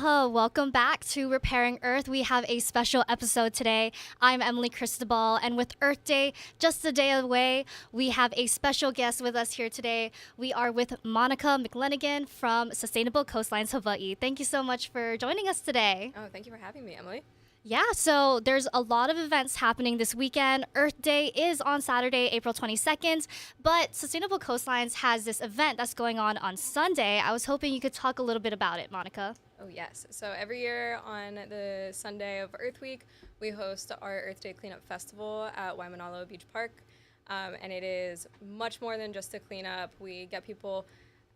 Aloha, welcome back to Repairing Earth. We have a special episode today. I'm Emily Cristobal, and with Earth Day just a day away, we have a special guest with us here today. We are with Monica McLennigan from Sustainable Coastlines Hawaii. Thank you so much for joining us today. Oh, thank you for having me, Emily. Yeah, so there's a lot of events happening this weekend. Earth Day is on Saturday, April 22nd, but Sustainable Coastlines has this event that's going on Sunday. I was hoping you could talk a little bit about it, Monica. Oh, yes. So every year on the Sunday of Earth Week, we host our Earth Day Cleanup Festival at Waimanalo Beach Park. And it is much more than just a cleanup. We get people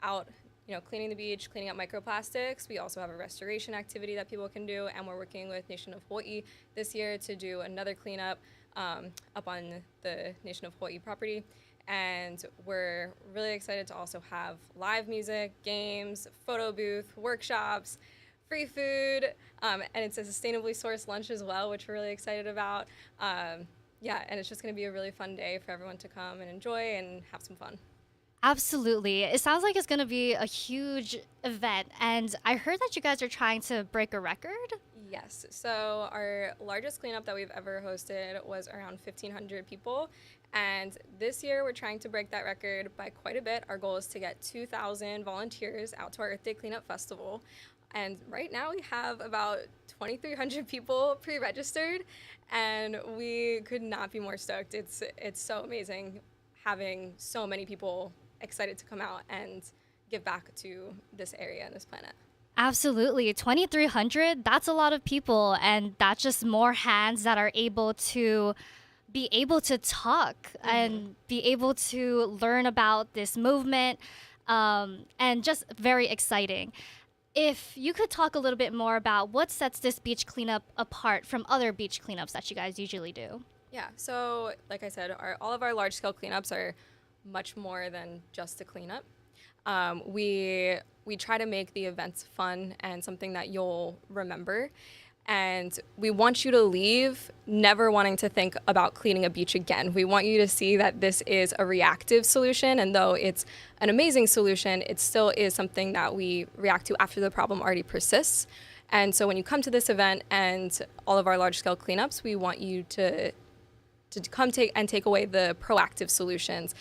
out, cleaning the beach, cleaning up microplastics. We also have a restoration activity that people can do, and we're working with Nation of Hawaii this year to do another cleanup up on the Nation of Hawaii property. And we're really excited to also have live music, games, photo booth, workshops, free food, and it's a sustainably sourced lunch as well, which we're really excited about. And it's just going to be a really fun day for everyone to come and enjoy and have some fun. Absolutely. It sounds like it's going to be a huge event. And I heard that you guys are trying to break a record. Yes. So our largest cleanup that we've ever hosted was around 1,500 people. And this year we're trying to break that record by quite a bit. Our goal is to get 2,000 volunteers out to our Earth Day Cleanup Festival. And right now we have about 2,300 people pre-registered, and we could not be more stoked. It's so amazing having so many people excited to come out and give back to this area and this planet. Absolutely. 2,300, that's a lot of people. And that's just more hands that are able to be able to talk and be able to learn about this movement, and just very exciting. If you could talk a little bit more about what sets this beach cleanup apart from other beach cleanups that you guys usually do. Yeah, so like I said, all of our large-scale cleanups are much more than just a cleanup. We try to make the events fun and something that you'll remember. And we want you to leave never wanting to think about cleaning a beach again. We want you to see that this is a reactive solution, and though it's an amazing solution, it still is something that we react to after the problem already persists. And so when you come to this event and all of our large-scale cleanups, we want you to come take away the proactive solutions.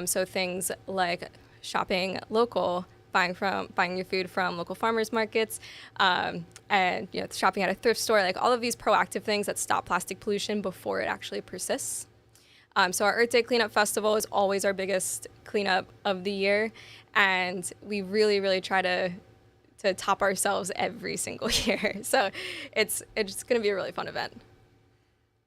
So things like shopping local, buying your food from local farmers markets, and shopping at a thrift store, like all of these proactive things that stop plastic pollution before it actually persists. So our Earth Day Cleanup Festival is always our biggest cleanup of the year, and we really, really try to top ourselves every single year. So it's going to be a really fun event.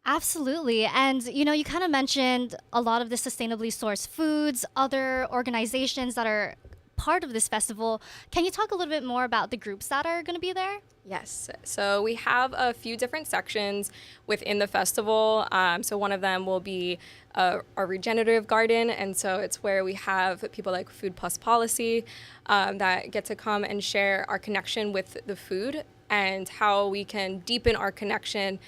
Absolutely. And, you kind of mentioned a lot of the sustainably sourced foods, other organizations that are part of this festival. Can you talk a little bit more about the groups that are going to be there? Yes. So we have a few different sections within the festival. So one of them will be our regenerative garden. And so it's where we have people like Food Plus Policy that get to come and share our connection with the food and how we can deepen our connection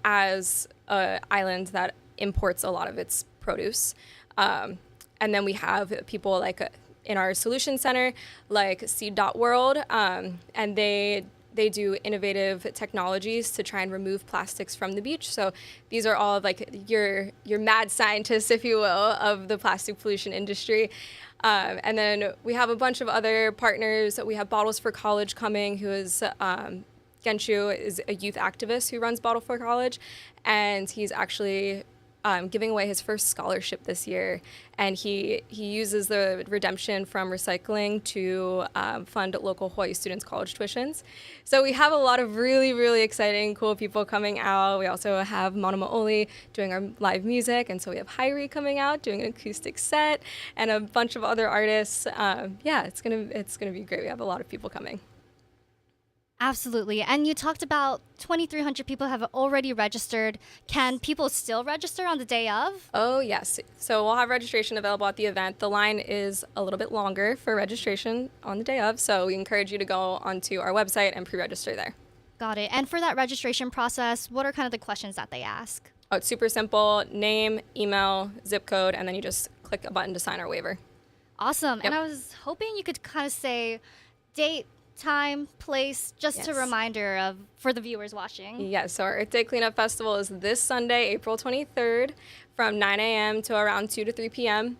as an island that imports a lot of its produce. And then we have people like in our solution center, like Seed.World, and they do innovative technologies to try and remove plastics from the beach. So these are all like your mad scientists, if you will, of the plastic pollution industry. And then we have a bunch of other partners. We have Bottles for College coming, who is Genshu is a youth activist who runs Bottle for College, and he's actually giving away his first scholarship this year, and he uses the redemption from recycling to fund local Hawaii students' college tuitions. So we have a lot of really, really exciting, cool people coming out. We also have Mana Maoli doing our live music, and so we have Hyrie coming out doing an acoustic set, and a bunch of other artists. It's gonna be great. We have a lot of people coming. Absolutely. And you talked about 2,300 people have already registered. Can people still register on the day of? Oh, yes. So we'll have registration available at the event. The line is a little bit longer for registration on the day of, so we encourage you to go onto our website and pre-register there. Got it. And for that registration process, what are kind of the questions that they ask? Oh, it's super simple. Name, email, zip code, and then you just click a button to sign our waiver. Awesome. Yep. And I was hoping you could kind of say date, time, place, just a Yes. reminder of for the viewers watching? Yes, so our Earth Day Cleanup Festival is this Sunday, April 23rd, from 9 a.m. to around 2 to 3 p.m.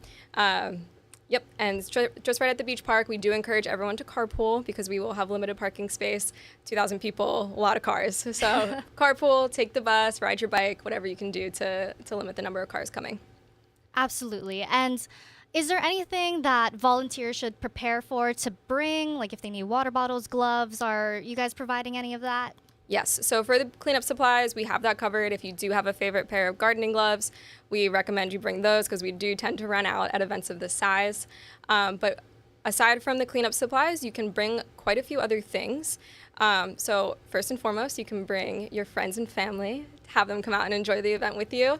Yep, and it's just right at the beach park. We do encourage everyone to carpool because we will have limited parking space. 2,000 people, a lot of cars. So carpool, take the bus, ride your bike, whatever you can do to limit the number of cars coming. Absolutely. And is there anything that volunteers should prepare for to bring? Like if they need water bottles, gloves, are you guys providing any of that? Yes, so for the cleanup supplies, we have that covered. If you do have a favorite pair of gardening gloves, we recommend you bring those because we do tend to run out at events of this size. But aside from the cleanup supplies, you can bring quite a few other things. So first and foremost, you can bring your friends and family, have them come out and enjoy the event with you.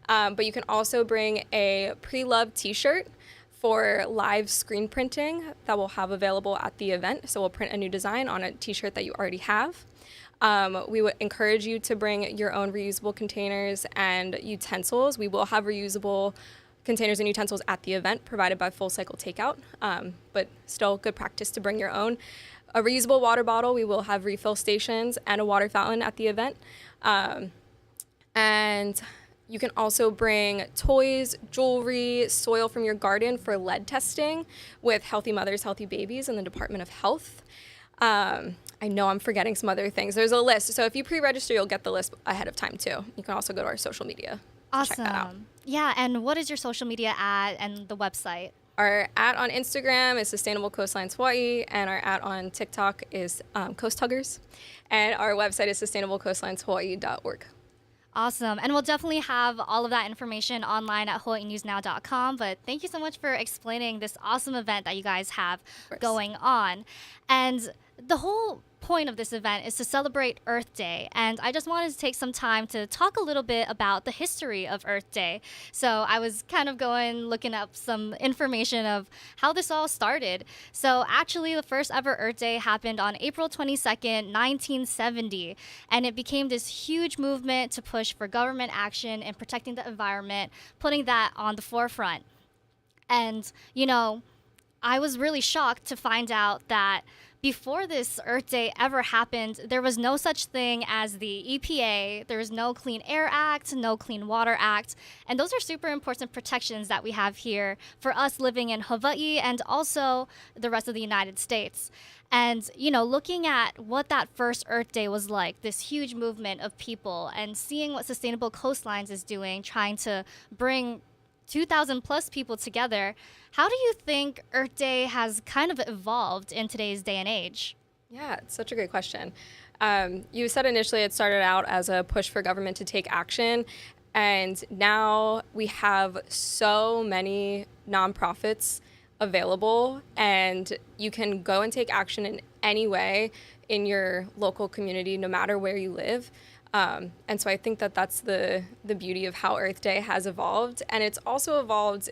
But you can also bring a pre-loved t-shirt for live screen printing that we'll have available at the event. So we'll print a new design on a t-shirt that you already have. We would encourage you to bring your own reusable containers and utensils. We will have reusable containers and utensils at the event provided by Full Cycle Takeout, but still good practice to bring your own. A reusable water bottle, we will have refill stations and a water fountain at the event. And you can also bring toys, jewelry, soil from your garden for lead testing with Healthy Mothers, Healthy Babies and the Department of Health. I know I'm forgetting some other things. There's a list. So if you pre-register, you'll get the list ahead of time too. You can also go to our social media. Awesome. Check that out. Yeah, and what is your social media at and the website? Our @ on Instagram is Sustainable Coastlines Hawaii, and our @ on TikTok is Coast Huggers, and our website is sustainablecoastlineshawaii.org. Awesome. And we'll definitely have all of that information online at hawaiinewsnow.com. But thank you so much for explaining this awesome event that you guys have going on. And the whole point of this event is to celebrate Earth Day. And I just wanted to take some time to talk a little bit about the history of Earth Day. So I was kind of looking up some information of how this all started. So actually, the first ever Earth Day happened on April 22nd, 1970. And it became this huge movement to push for government action in protecting the environment, putting that on the forefront. And, I was really shocked to find out that before this Earth Day ever happened, there was no such thing as the EPA. There was no Clean Air Act, no Clean Water Act. And those are super important protections that we have here for us living in Hawaii and also the rest of the United States. And, looking at what that first Earth Day was like, this huge movement of people, and seeing what Sustainable Coastlines is doing, trying to bring 2,000 plus people together, how do you think Earth Day has kind of evolved in today's day and age? Yeah, it's such a great question. You said initially it started out as a push for government to take action, and now we have so many nonprofits available, and you can go and take action in any way in your local community, no matter where you live. And so I think that that's the beauty of how Earth Day has evolved. And it's also evolved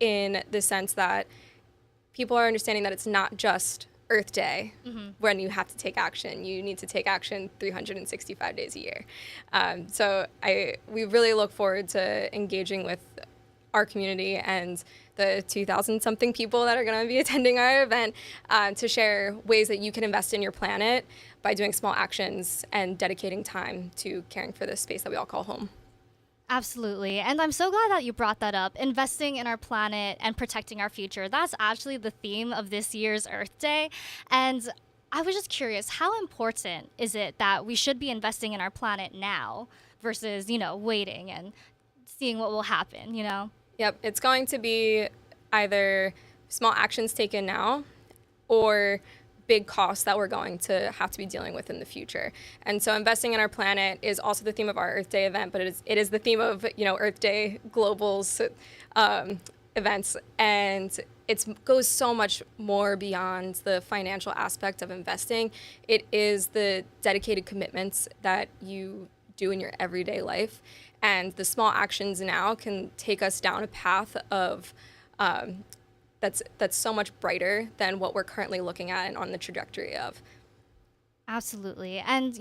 in the sense that people are understanding that it's not just Earth Day when you have to take action. You need to take action 365 days a year. So we really look forward to engaging with our community and the 2,000 something people that are going to be attending our event to share ways that you can invest in your planet by doing small actions and dedicating time to caring for this space that we all call home. Absolutely. And I'm so glad that you brought that up. Investing in our planet and protecting our future. That's actually the theme of this year's Earth Day. And I was just curious, how important is it that we should be investing in our planet now versus, waiting and seeing what will happen, Yep, it's going to be either small actions taken now or big costs that we're going to have to be dealing with in the future. And so investing in our planet is also the theme of our Earth Day event, but it is the theme of, Earth Day Global's events. And it goes so much more beyond the financial aspect of investing. It is the dedicated commitments that you do in your everyday life. And the small actions now can take us down a path of that's so much brighter than what we're currently looking at and on the trajectory of. Absolutely. And,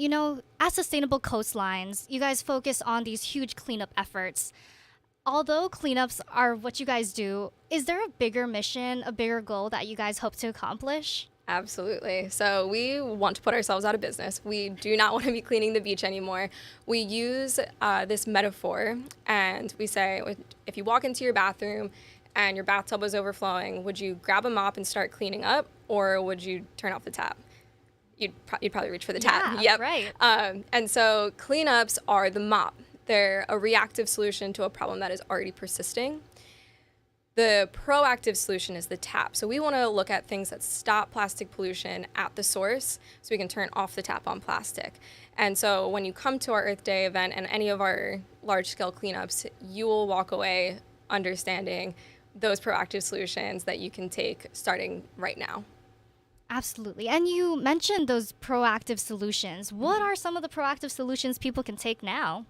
at Sustainable Coastlines, you guys focus on these huge cleanup efforts. Although cleanups are what you guys do, is there a bigger mission, a bigger goal that you guys hope to accomplish? Absolutely. So we want to put ourselves out of business. We do not want to be cleaning the beach anymore. We use this metaphor, and we say, if you walk into your bathroom and your bathtub was overflowing, would you grab a mop and start cleaning up, or would you turn off the tap? You'd probably reach for the tap. Yeah, Yep. right. And so cleanups are the mop. They're a reactive solution to a problem that is already persisting. The proactive solution is the tap. So we want to look at things that stop plastic pollution at the source so we can turn off the tap on plastic. And so when you come to our Earth Day event and any of our large scale cleanups, you will walk away understanding those proactive solutions that you can take starting right now. Absolutely. And you mentioned those proactive solutions. What are some of the proactive solutions people can take now?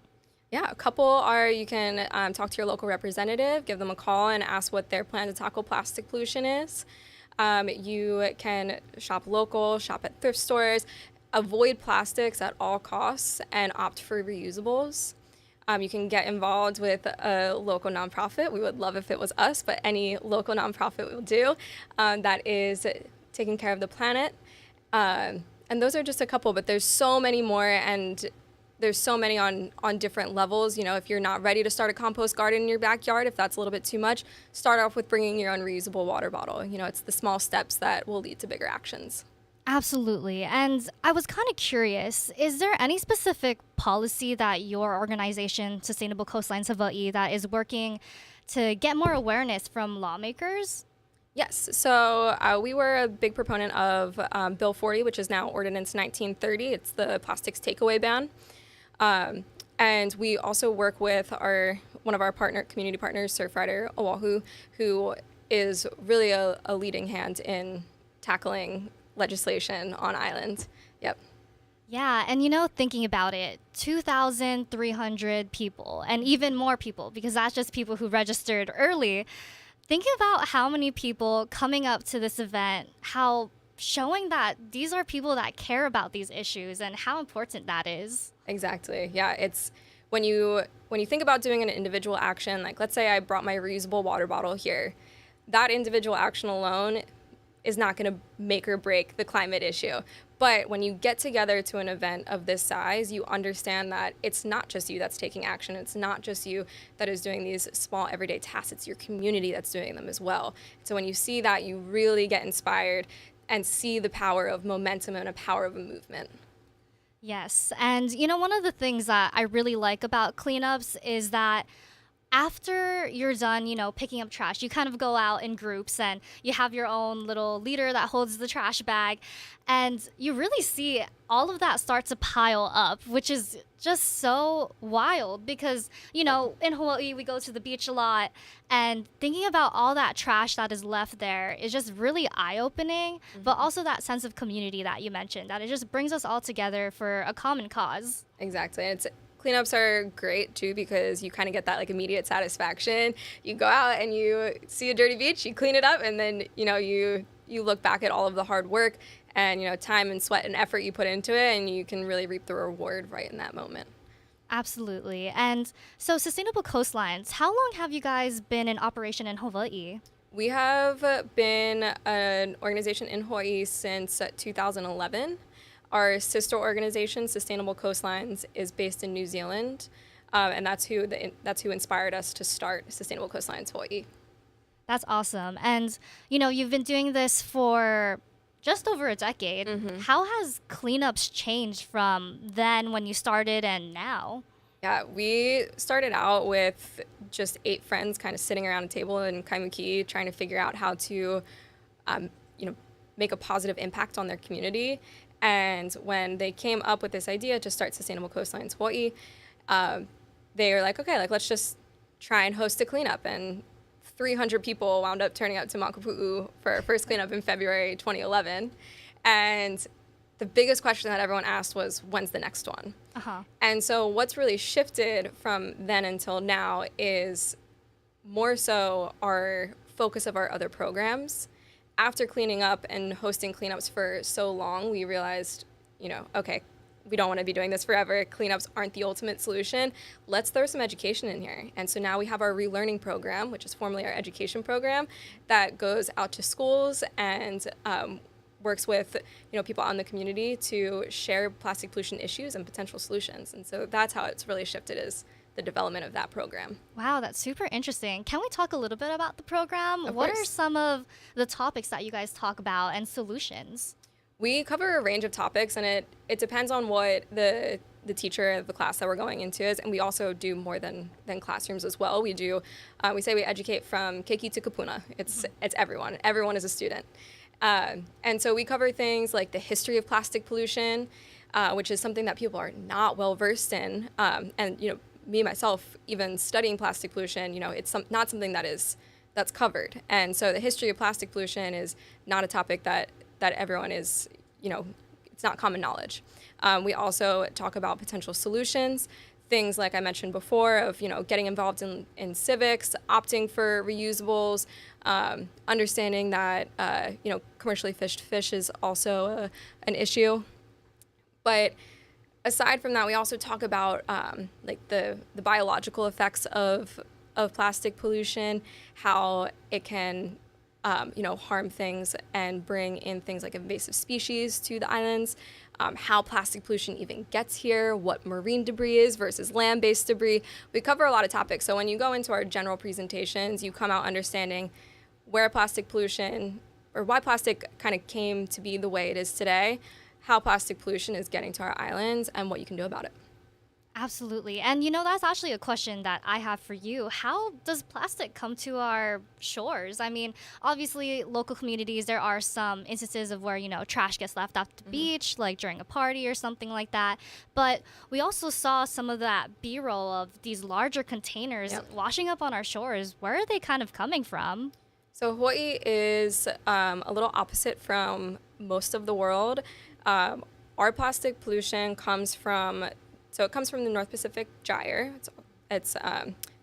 Yeah, a couple are you can talk to your local representative, give them a call, and ask what their plan to tackle plastic pollution is. You can shop local, shop at thrift stores, avoid plastics at all costs, and opt for reusables. You can get involved with a local nonprofit. We would love if it was us, but any local nonprofit will do that is taking care of the planet. And those are just a couple, but there's so many more, and there's so many on different levels. You know, if you're not ready to start a compost garden in your backyard, if that's a little bit too much, start off with bringing your own reusable water bottle. You know, it's the small steps that will lead to bigger actions. Absolutely. And I was kind of curious, is there any specific policy that your organization, Sustainable Coastlines Hawaii, that is working to get more awareness from lawmakers? Yes, so we were a big proponent of Bill 40, which is now Ordinance 1930. It's the plastics takeaway ban. And we also work with one of our community partners, Surfrider Oahu, who is really a leading hand in tackling legislation on island. Yep. Yeah, and thinking about it, 2,300 people, and even more people, because that's just people who registered early. Thinking about how many people coming up to this event, how showing that these are people that care about these issues and how important that is. Exactly. Yeah, it's when you think about doing an individual action, like let's say I brought my reusable water bottle here, that individual action alone is not going to make or break the climate issue. But when you get together to an event of this size, you understand that it's not just you that's taking action. It's not just you that is doing these small everyday tasks. It's your community that's doing them as well. So when you see that, you really get inspired and see the power of momentum and a power of a movement. Yes, and one of the things that I really like about cleanups is that after you're done, picking up trash, you kind of go out in groups and you have your own little leader that holds the trash bag. And you really see all of that start to pile up, which is just so wild because, in Hawaii, we go to the beach a lot. And thinking about all that trash that is left there is just really eye-opening, but also that sense of community that you mentioned, that it just brings us all together for a common cause. Exactly. Cleanups are great too because you kind of get that like immediate satisfaction. You go out and you see a dirty beach, you clean it up, and then you look back at all of the hard work and time and sweat and effort you put into it, and you can really reap the reward right in that moment. Absolutely. And so Sustainable Coastlines, how long have you guys been in operation in Hawaii? We have been an organization in Hawaii since 2011. Our sister organization, Sustainable Coastlines, is based in New Zealand, and that's who inspired us to start Sustainable Coastlines Hawaii. That's awesome. And, you've been doing this for just over a decade. How has cleanups changed from then when you started and now? Yeah, we started out with just 8 friends kind of sitting around a table in Kaimuki trying to figure out how to, make a positive impact on their community. And when they came up with this idea to start Sustainable Coastlines Hawaii, they were like, okay, let's just try and host a cleanup. And 300 people wound up turning up to Makapu'u for our first cleanup in February 2011. And the biggest question that everyone asked was, when's the next one? And so what's really shifted from then until now is more so our focus of our other programs. After cleaning up and hosting cleanups for so long, we realized, okay, we don't want to be doing this forever. Cleanups aren't the ultimate solution. Let's throw some education in here. And so now we have our relearning program, which is formerly our education program, that goes out to schools, and works with people out in the community to share plastic pollution issues and potential solutions. And so that's how it's really shifted, is the development of that program. Wow, that's super interesting. Can we talk a little bit about the program? Of What are course. some of the topics that you guys talk about and solutions? We cover a range of topics, and it depends on what the teacher of the class that we're going into is, and we also do more than classrooms as well. We do we say we educate from keiki to kapuna. It's everyone. Everyone is a student, and so we cover things like the history of plastic pollution, which is something that people are not well versed in, and me myself, even studying plastic pollution, it's not something that's covered, and so the history of plastic pollution is not a topic that everyone is, it's not common knowledge. We also talk about potential solutions, things like I mentioned before of, getting involved in civics, opting for reusables, understanding that, commercially fished fish is also an issue. But aside from that, we also talk about like the biological effects of plastic pollution, how it can harm things and bring in things like invasive species to the islands, how plastic pollution even gets here, what marine debris is versus land-based debris. We cover a lot of topics. So when you go into our general presentations, you come out understanding where plastic pollution, or why plastic kind of came to be the way it is today, how plastic pollution is getting to our islands, and what you can do about it. Absolutely. And that's actually a question that I have for you. How does plastic come to our shores? I mean, obviously, local communities, there are some instances of where, trash gets left off the beach, like during a party or something like that. But we also saw some of that B-roll of these larger containers washing up on our shores. Where are they kind of coming from? So Hawaii is a little opposite from most of the world. Our plastic pollution comes from the North Pacific Gyre. It's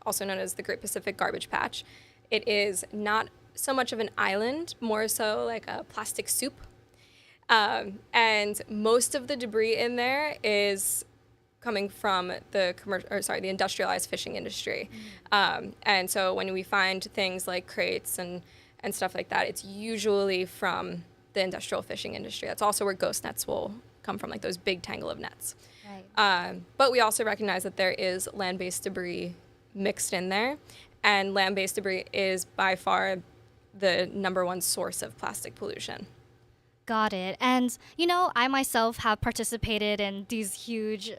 also known as the Great Pacific Garbage Patch. It is not so much of an island, more so like a plastic soup. And most of the debris in there is coming from the industrialized fishing industry. And so when we find things like crates and stuff like that, it's usually from the industrial fishing industry. That's also where ghost nets will come from, like those big tangle of nets. Right. But we also recognize that there is land-based debris mixed in there, and land-based debris is by far the number one source of plastic pollution. Got it. And, I myself have participated in these huge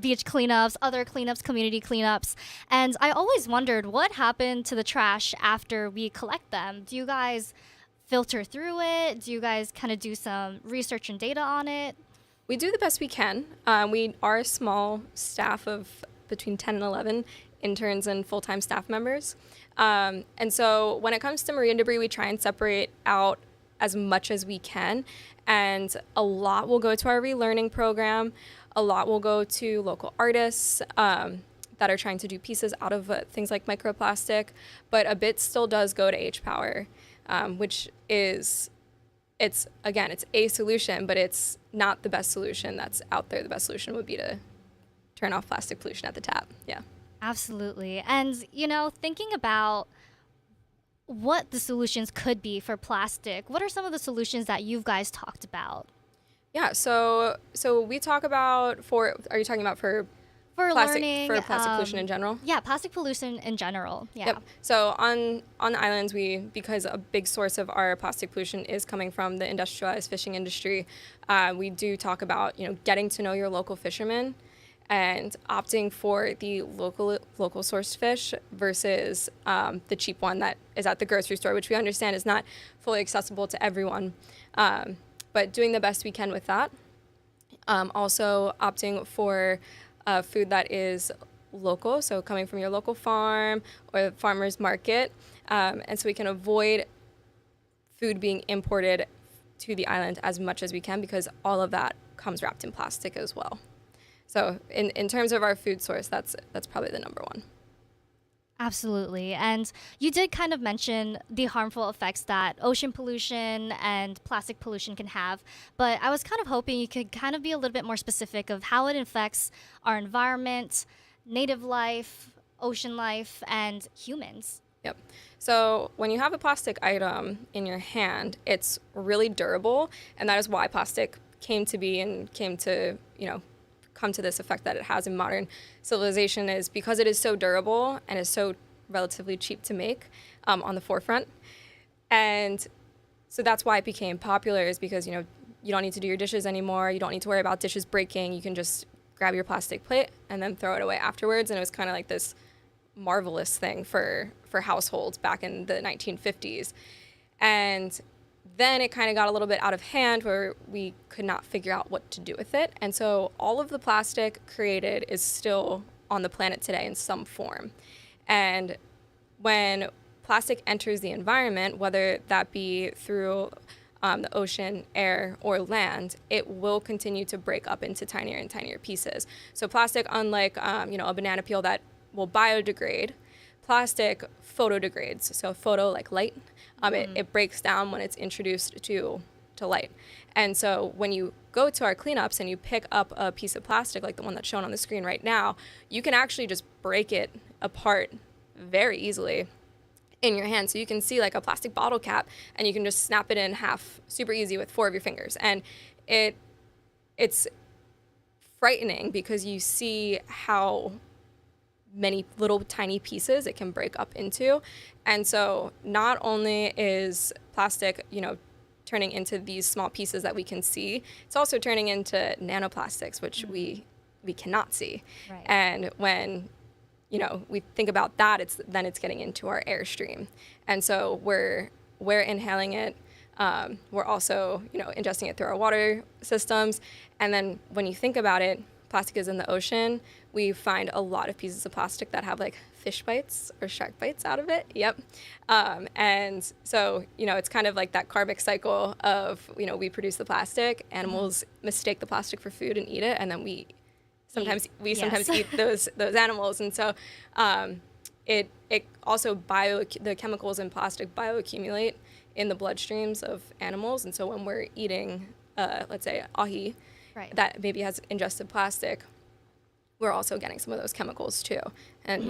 beach cleanups, other cleanups, community cleanups, and I always wondered what happened to the trash after we collect them. Do you guys filter through it? Do you guys kind of do some research and data on it? We do the best we can. We are a small staff of between 10 and 11 interns and full-time staff members. And so when it comes to marine debris, we try and separate out as much as we can. And a lot will go to our relearning program. A lot will go to local artists that are trying to do pieces out of things like microplastic. But a bit still does go to H-Power, which is... It's a solution, but it's not the best solution that's out there. The best solution would be to turn off plastic pollution at the tap. Yeah. Absolutely. And, thinking about what the solutions could be for plastic, what are some of the solutions that you guys talked about? Yeah. So we talk about are you talking about for plastic, learning, for plastic pollution in general? Yeah, plastic pollution in general. Yeah. Yep. So on the islands, because a big source of our plastic pollution is coming from the industrialized fishing industry, we do talk about getting to know your local fishermen and opting for the local sourced fish versus the cheap one that is at the grocery store, which we understand is not fully accessible to everyone. But doing the best we can with that. Also opting for food that is local, so coming from your local farm or farmer's market, and so we can avoid food being imported to the island as much as we can, because all of that comes wrapped in plastic as well. So in terms of our food source, that's probably the number one. Absolutely. And you did kind of mention the harmful effects that ocean pollution and plastic pollution can have, but I was kind of hoping you could kind of be a little bit more specific of how it affects our environment, native life, ocean life, and humans. Yep. So when you have a plastic item in your hand, it's really durable, and that is why plastic came to be and came to, come to this effect that it has in modern civilization, is because it is so durable and is so relatively cheap to make, on the forefront. And so that's why it became popular, is because, you don't need to do your dishes anymore. You don't need to worry about dishes breaking. You can just grab your plastic plate and then throw it away afterwards. And it was kind of like this marvelous thing for households back in the 1950s. And then it kind of got a little bit out of hand where we could not figure out what to do with it. And so all of the plastic created is still on the planet today in some form. And when plastic enters the environment, whether that be through the ocean, air, or land, it will continue to break up into tinier and tinier pieces. So plastic, unlike a banana peel that will biodegrade, plastic photodegrades. So photo, like light, it breaks down when it's introduced to light. And so when you go to our cleanups and you pick up a piece of plastic like the one that's shown on the screen right now, you can actually just break it apart very easily in your hand. So you can see like a plastic bottle cap, and you can just snap it in half super easy with 4 of your fingers. And it's frightening because you see how many little tiny pieces it can break up into. And so not only is plastic, turning into these small pieces that we can see, it's also turning into nanoplastics, which we cannot see. Right. And when we think about that, it's getting into our airstream. And so we're inhaling it. We're also, ingesting it through our water systems. And then when you think about it, plastic is in the ocean. We find a lot of pieces of plastic that have like fish bites or shark bites out of it. Yep. And so, it's kind of like that karmic cycle of, we produce the plastic, animals mistake the plastic for food and eat it, and then we sometimes eat those animals. And so it also the chemicals in plastic bioaccumulate in the bloodstreams of animals. And so when we're eating, let's say ahi, Right. that maybe has ingested plastic, we're also getting some of those chemicals too. And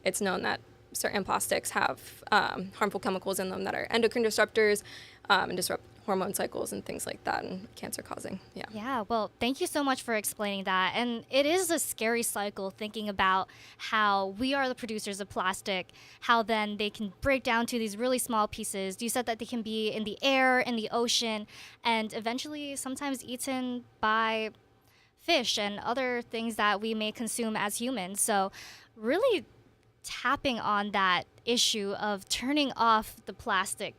it's known that certain plastics have harmful chemicals in them that are endocrine disruptors, and disrupt hormone cycles and things like that, and cancer causing. Yeah, well, thank you so much for explaining that. And it is a scary cycle thinking about how we are the producers of plastic, how then they can break down to these really small pieces. You said that they can be in the air, in the ocean, and eventually sometimes eaten by fish and other things that we may consume as humans. So really tapping on that issue of turning off the plastic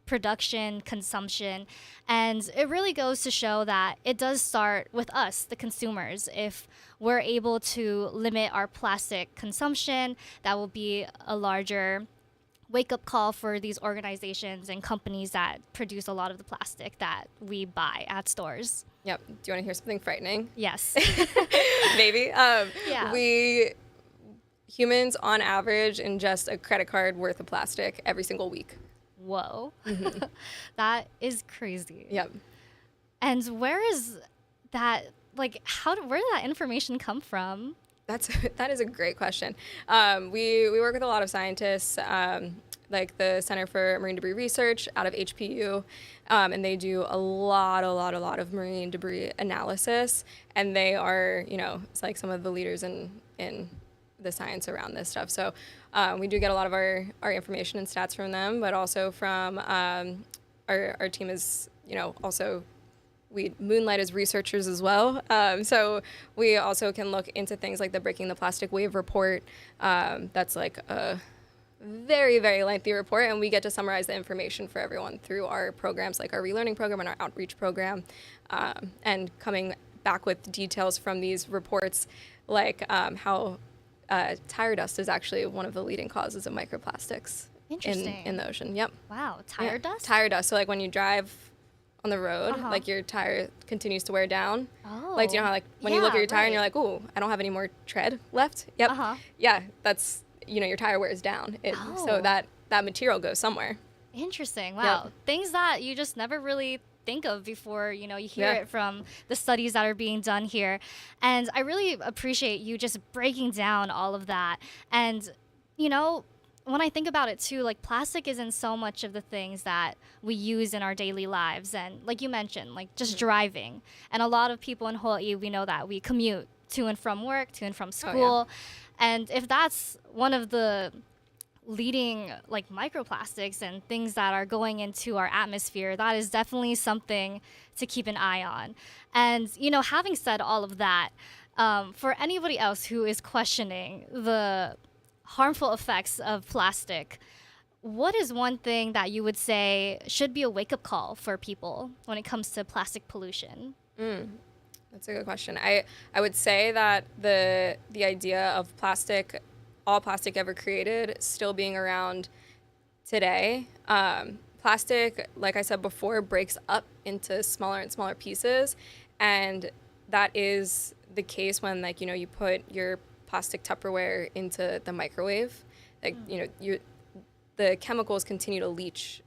production, consumption. And it really goes to show that it does start with us, the consumers. If we're able to limit our plastic consumption, that will be a larger wake-up call for these organizations and companies that produce a lot of the plastic that we buy at stores. Yep. Do you want to hear something frightening? Yes. Maybe. Yeah. Humans on average ingest a credit card worth of plastic every single week. Whoa. That is crazy. Yep. And where is that, like, where did that information come from? That is a great question. We work with a lot of scientists, like the Center for Marine Debris Research out of HPU, and they do a lot of marine debris analysis, and they are, it's like some of the leaders in the science around this stuff. So we do get a lot of our information and stats from them, but also from our team is, also we moonlight as researchers as well. So we also can look into things like the Breaking the Plastic Wave report. That's like a very, very lengthy report, and we get to summarize the information for everyone through our programs like our relearning program and our outreach program, and coming back with details from these reports, like how tire dust is actually one of the leading causes of microplastics in the ocean. Yep. Wow, tire dust? Tire dust. So like when you drive on the road, like your tire continues to wear down. Oh. Like, do you know how like when you look at your tire and you're like, ooh, I don't have any more tread left? Yep. Yeah, that's, your tire wears down. So that material goes somewhere. Interesting. Wow. Yep. Things that you just never really think of before, you hear it from the studies that are being done here. And I really appreciate you just breaking down all of that. And, when I think about it too, like plastic is in so much of the things that we use in our daily lives. And like you mentioned, like just driving. And a lot of people in Hawaii, we know that we commute to and from work, to and from Oh, yeah. school. And if that's one of the leading like microplastics and things that are going into our atmosphere, that is definitely something to keep an eye on. And, you know, having said all of that, for anybody else who is questioning the harmful effects of plastic, what is one thing that you would say should be a wake up call for people when it comes to plastic pollution? That's a good question. I would say that the idea of plastic, all plastic ever created, still being around today. Plastic, like I said before, breaks up into smaller and smaller pieces, and that is the case when, like, you know, you put your plastic Tupperware into the microwave. Like, you know, the chemicals continue to leach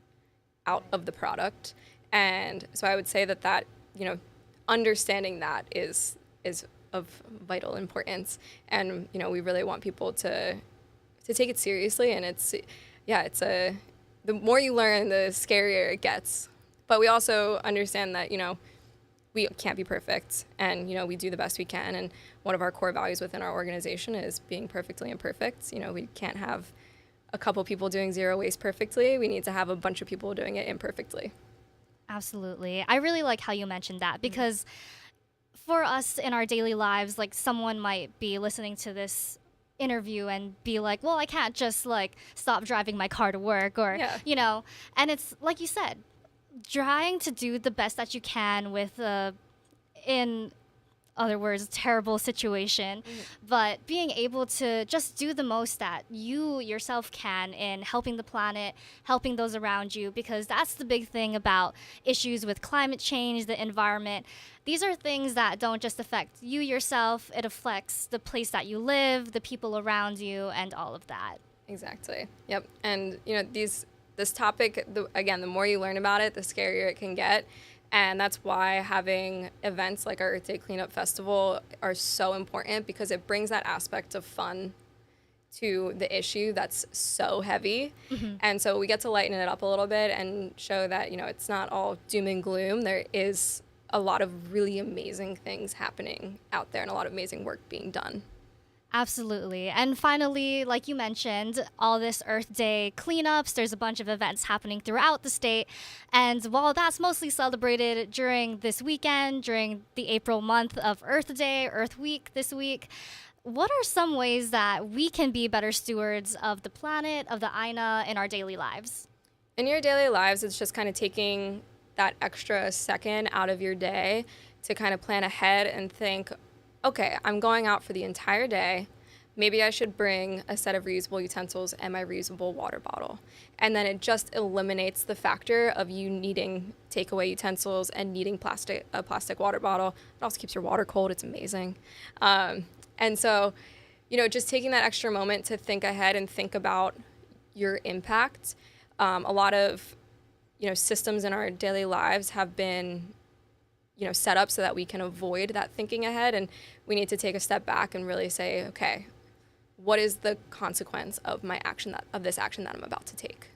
out of the product, and so I would say that you know, understanding that is of vital importance, and you know, we really want people to take it seriously. And it's the more you learn, the scarier it gets. But we also understand that, you know, we can't be perfect, and you know, we do the best we can. And one of our core values within our organization is being perfectly imperfect. You know, we can't have a couple people doing zero waste perfectly. We need to have a bunch of people doing it imperfectly. Absolutely. I really like how you mentioned that because for us in our daily lives, like someone might be listening to this interview and be like, well, I can't just like stop driving my car to work or, Yeah. you know, and it's like you said, trying to do the best that you can with, in other words, terrible situation, but being able to just do the most that you yourself can in helping the planet, helping those around you, because that's the big thing about issues with climate change, the environment. These are things that don't just affect you yourself, it affects the place that you live, the people around you, and all of that. Exactly. Yep. And you know, this topic, again, the more you learn about it, the scarier it can get. And that's why having events like our Earth Day Cleanup Festival are so important, because it brings that aspect of fun to the issue that's so heavy. And so we get to lighten it up a little bit and show that, you know, it's not all doom and gloom. There is a lot of really amazing things happening out there and a lot of amazing work being done. Absolutely. And finally, like you mentioned, all this Earth Day cleanups, there's a bunch of events happening throughout the state. And while that's mostly celebrated during this weekend, during the April month of Earth Day, Earth Week this week, what are some ways that we can be better stewards of the planet, of the Aina in our daily lives? In your daily lives, it's just kind of taking that extra second out of your day to kind of plan ahead and think, okay, I'm going out for the entire day. Maybe I should bring a set of reusable utensils and my reusable water bottle. And then it just eliminates the factor of you needing takeaway utensils and needing a plastic water bottle. It also keeps your water cold. It's amazing. And so, you know, just taking that extra moment to think ahead and think about your impact. A lot of, you know, systems in our daily lives have been, you know, set up so that we can avoid that thinking ahead, and we need to take a step back and really say, okay, what is the consequence of this action that I'm about to take?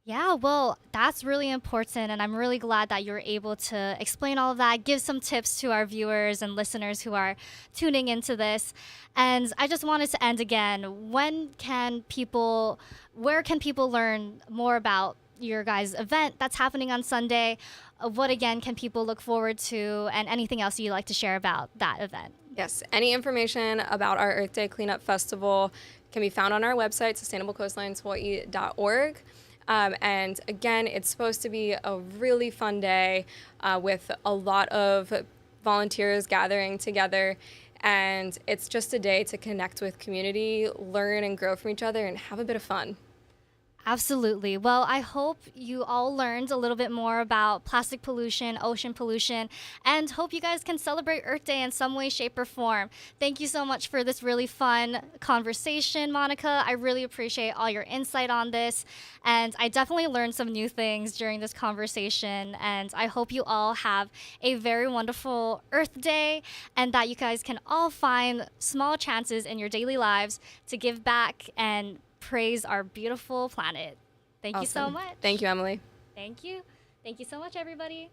Yeah, well, that's really important. And I'm really glad that you're able to explain all of that, give some tips to our viewers and listeners who are tuning into this. And I just wanted to end again. Where can people learn more about your guys' event that's happening on Sunday? What again can people look forward to, and anything else you'd like to share about that event? Yes, any information about our Earth Day Cleanup Festival can be found on our website, sustainablecoastlineshawaii.org. And again, it's supposed to be a really fun day with a lot of volunteers gathering together. And it's just a day to connect with community, learn and grow from each other, and have a bit of fun. Absolutely. Well, I hope you all learned a little bit more about plastic pollution, ocean pollution, and hope you guys can celebrate Earth Day in some way, shape, or form. Thank you so much for this really fun conversation, Monica. I really appreciate all your insight on this, and I definitely learned some new things during this conversation, and I hope you all have a very wonderful Earth Day, and that you guys can all find small chances in your daily lives to give back and praise our beautiful planet. Thank you so Awesome. much. Thank you, Emily. Thank you. Thank you so much, everybody.